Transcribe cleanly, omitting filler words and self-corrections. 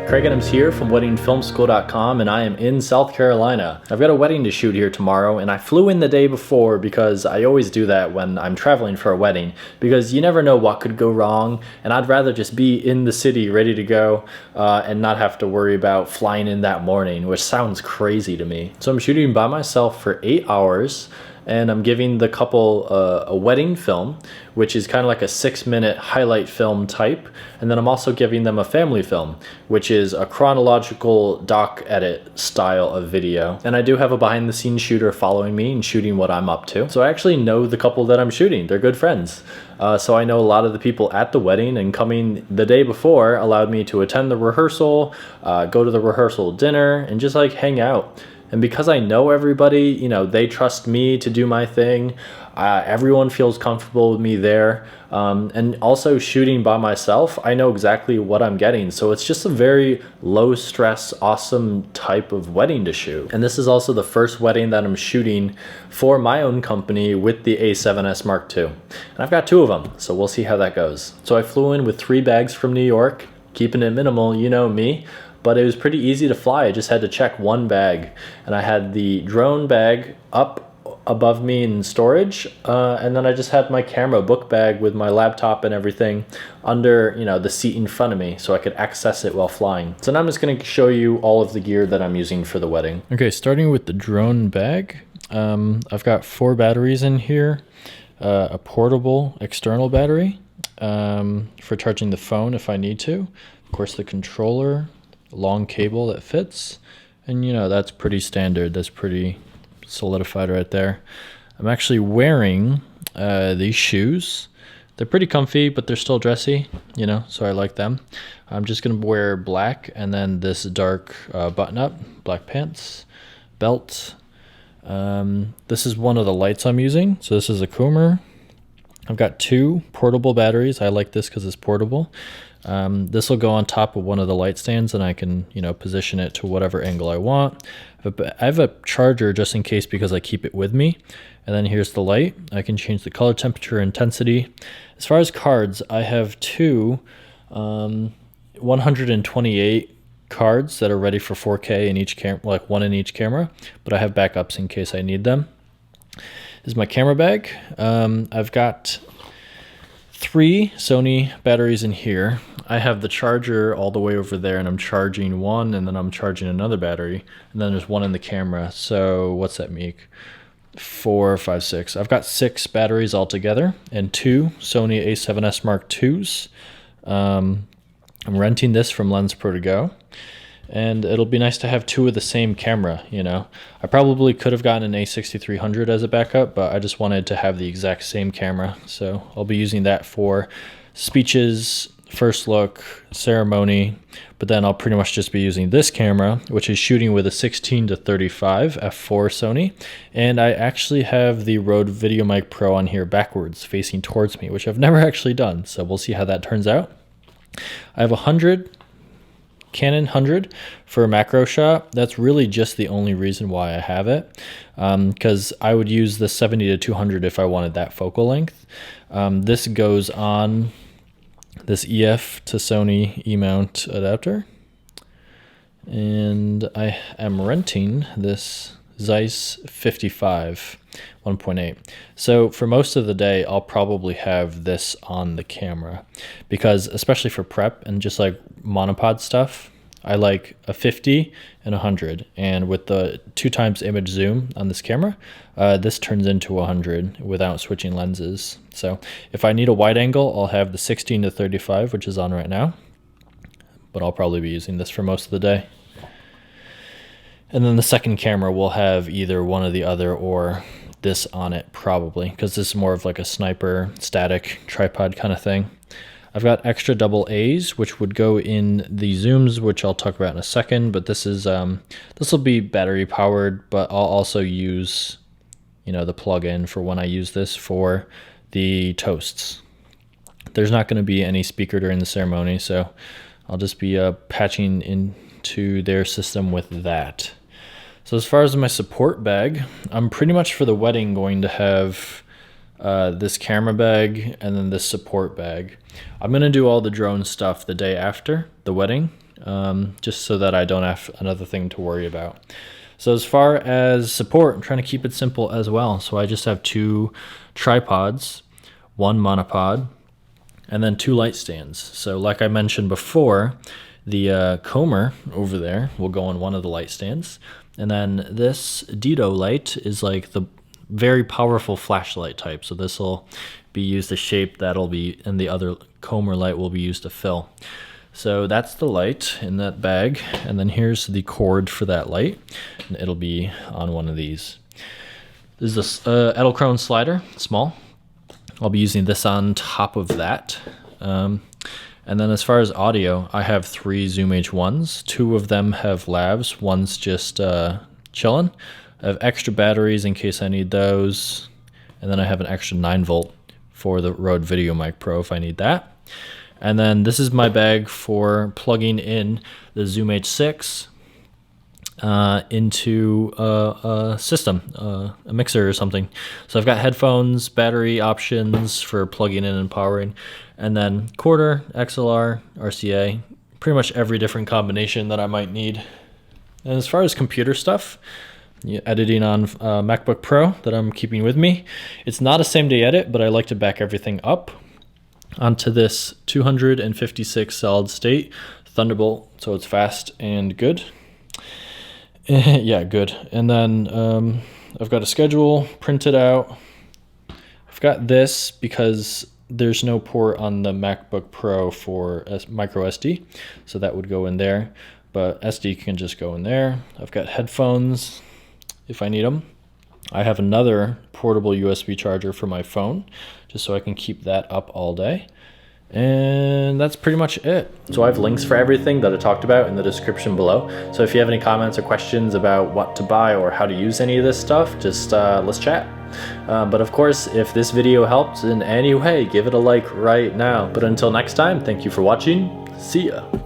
Craig Adams here from weddingfilmschool.com, and I am in South Carolina. I've got a wedding to shoot here tomorrow, and I flew in the day before because I always do that when I'm traveling for a wedding, because you never know what could go wrong, and I'd rather just be in the city ready to go and not have to worry about flying in that morning, which sounds crazy to me. So I'm shooting by myself for 8 hours, and I'm giving the couple a wedding film, which is kind of like a 6-minute highlight film type. And then I'm also giving them a family film, which is a chronological doc edit style of video. And I do have a behind the scenes shooter following me and shooting what I'm up to. So I actually know the couple that I'm shooting. They're good friends. So I know a lot of the people at the wedding, and coming the day before allowed me to attend the rehearsal, go to the rehearsal dinner, and just like hang out. And because I know everybody, you know, they trust me to do my thing. Everyone feels comfortable with me there. And also shooting by myself, I know exactly what I'm getting. So it's just a very low stress, awesome type of wedding to shoot. And this is also the first wedding that I'm shooting for my own company with the A7S Mark II. And I've got 2 of them, so we'll see how that goes. So I flew in with 3 bags from New York, keeping it minimal, you know me. But it was pretty easy to fly. I just had to check 1 bag, and I had the drone bag up above me in storage, and then I just had my camera book bag with my laptop and everything under, you know, the seat in front of me, so I could access it while flying. So now I'm just going to show you all of the gear that I'm using for the wedding. Okay, starting with the drone bag, I've got 4 batteries in here, a portable external battery for charging the phone if I need to, of course the controller, long cable that fits, and you know, that's pretty standard. That's pretty solidified right there. I'm actually wearing these shoes. They're pretty comfy, but they're still dressy, you know, so I like them. I'm just gonna wear black, and then this dark button up, black pants, belt. This is one of the lights I'm using. So this is a Coomer. I've got 2 portable batteries. I like this because it's portable. This will go on top of one of the light stands, and I can, you know, position it to whatever angle I want. I have a charger just in case because I keep it with me. And then here's the light. I can change the color, temperature, intensity. As far as cards, I have 2 128 cards that are ready for 4K in each camera, like 1 in each camera, but I have backups in case I need them. This is my camera bag. I've got 3 Sony batteries in here. I have the charger all the way over there, and I'm charging one, and then I'm charging another battery, and then there's one in the camera. So what's that make? 4, 5, 6. I've got 6 batteries altogether, and 2 Sony A7S Mark IIs. I'm renting this from Lens Pro to Go. And it'll be nice to have 2 of the same camera, you know. I probably could have gotten an A6300 as a backup, but I just wanted to have the exact same camera. So I'll be using that for speeches, first look, ceremony, but then I'll pretty much just be using this camera, which is shooting with a 16-35 f4 Sony. And I actually have the Rode VideoMic Pro on here backwards, facing towards me, which I've never actually done. So we'll see how that turns out. I have a Canon 100 for a macro shot. That's really just the only reason why I have it, because I would use the 70-200 if I wanted that focal length. This goes on this EF to Sony E-mount adapter, and I am renting this Zeiss 55 1.8. So for most of the day, I'll probably have this on the camera, because especially for prep and just like monopod stuff, I like a 50 and 100. And with the 2x image zoom on this camera, this turns into 100 without switching lenses. So if I need a wide angle, I'll have the 16-35, which is on right now, but I'll probably be using this for most of the day. And then the second camera will have either one or the other, or this on it probably, because this is more of like a sniper static tripod kind of thing. I've got extra double A's, which would go in the zooms, which I'll talk about in a second, but this is this will be battery powered, but I'll also use, you know, the plug-in for when I use this for the toasts. There's not going to be any speaker during the ceremony, so I'll just be patching into their system with that. So as far as my support bag, I'm pretty much for the wedding going to have this camera bag and then this support bag. I'm going to do all the drone stuff the day after the wedding, just so that I don't have another thing to worry about. So as far as support, I'm trying to keep it simple as well. So I just have 2 tripods, 1 monopod, and then 2 light stands. So like I mentioned before, the comber over there will go on one of the light stands. And then this Dido light is like the very powerful flashlight type. So this will be used to shape, that'll be, and the other comber light will be used to fill. So that's the light in that bag. And then here's the cord for that light. And it'll be on one of these. This is this Edelkrone slider, small. I'll be using this on top of that. And then as far as audio, I have 3 Zoom H1s. 2 of them have lavs. One's just chilling. I have extra batteries in case I need those. And then I have an extra 9-volt for the Rode VideoMic Pro if I need that. And then this is my bag for plugging in the Zoom H6 into a system, a mixer or something. So I've got headphones, battery options for plugging in and powering, and then quarter, XLR, RCA, pretty much every different combination that I might need. And as far as computer stuff, editing on MacBook Pro that I'm keeping with me, it's not a same day edit, but I like to back everything up onto this 256 solid state Thunderbolt, so it's fast and good. Yeah, good. And then I've got a schedule printed out. I've got this because there's no port on the MacBook Pro for micro SD, so that would go in there, but SD can just go in there. I've got headphones if I need them. I have another portable USB charger for my phone, just so I can keep that up all day. And that's pretty much it. So I have links for everything that I talked about in the description below. So if you have any comments or questions about what to buy or how to use any of this stuff, just let's chat. But of course, if this video helped in any way, give it a like right now. But until next time, thank you for watching. See ya.